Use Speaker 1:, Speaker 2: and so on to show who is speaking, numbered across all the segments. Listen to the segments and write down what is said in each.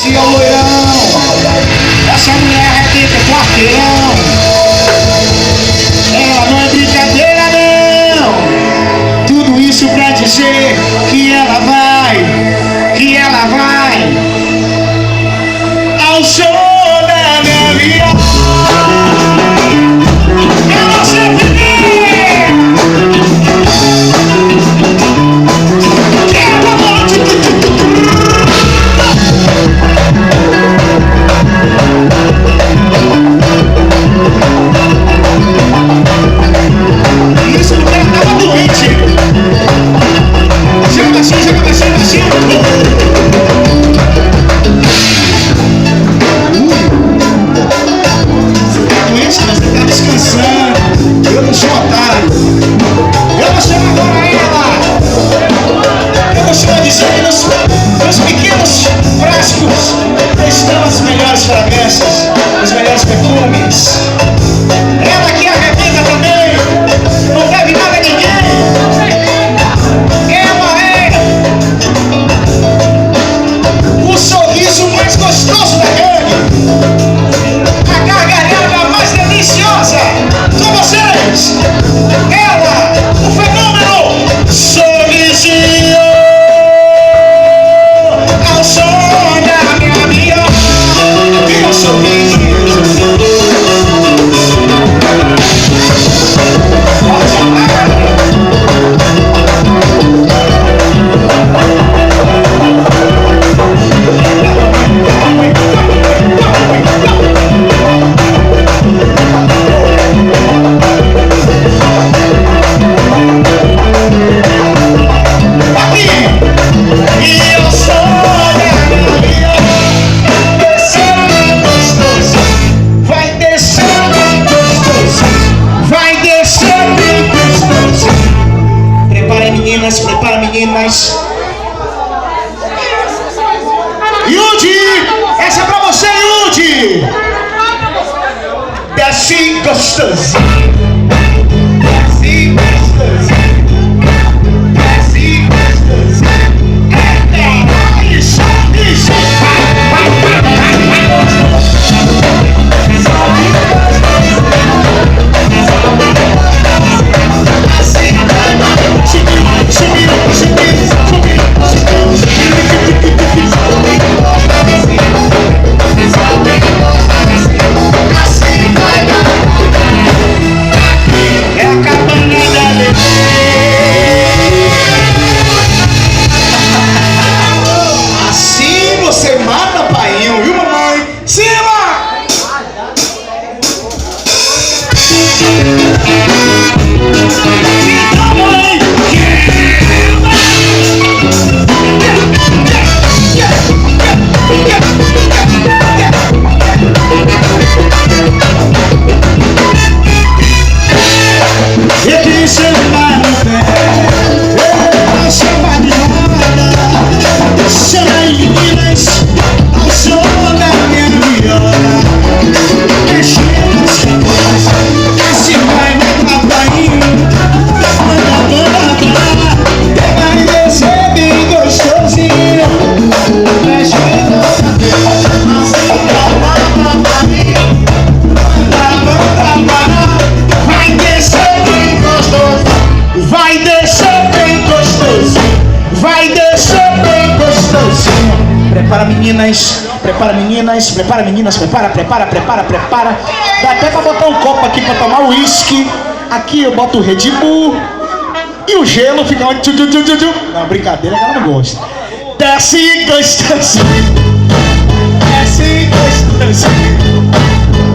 Speaker 1: Esse é o loirão. Essa mulher arrebenta quarteirão. Ela não é brincadeira não. Tudo isso pra dizer que ela vai ao show da minha viola. Ela sempre isso, o cara tava doente. Chega baixinho. Você tá doente, você tá descansando. Eu não sou otário. Eu vou chamar agora ela. Eu vou chamar de gênios. Nos pequenos frascos estão as melhores fragrâncias, os melhores perfumes. Ela que arrebenta também, não deve nada a ninguém. Ela é o sorriso mais gostoso da gangue, a gargalhada mais deliciosa. Com vocês, ela, o fenômeno Sorrisinho. Ao som da minha viola, meu sorriso. Prepara meninas. Yudi, essa é pra você, Yudi. Desce gostosinho. Desce gostosinho. Desce gostosinho. É isso. Prepara meninas, prepara. Dá até pra botar um copo aqui pra tomar o uísque. Aqui eu boto o Red Bull. E o gelo fica onde... Não, brincadeira que ela não gosta. Desce gostosinho. Desce gostosinho.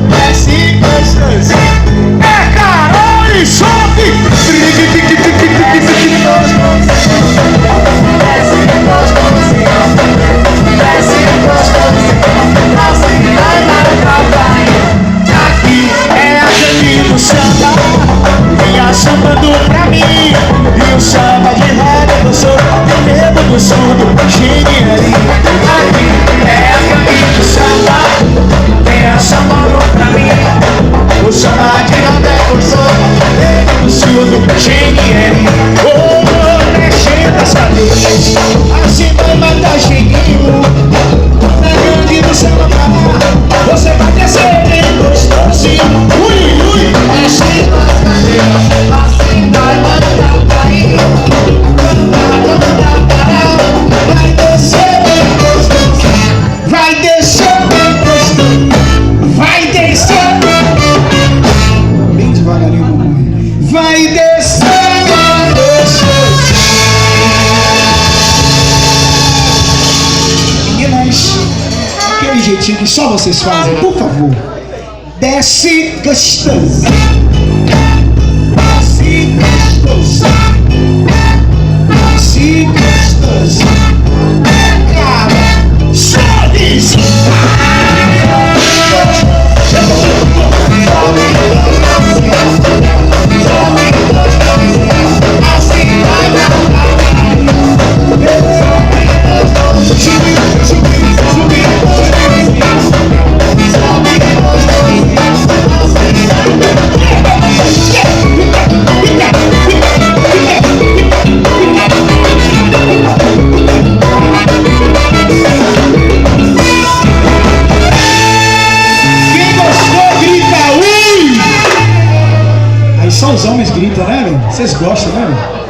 Speaker 1: Desce gostosinho. É Carol e sobe. Aqui é a gente do samba, vinha sambando pra mim. E o samba de roda do sul, tem medo do surdo, engenharia. Aqui daquele jeitinho que só vocês fazem, por favor. Desce gostoso. Desce gostoso. Desce gostoso. Cara, só isso. Só os homens gritam, né, meu? Vocês gostam, né, meu?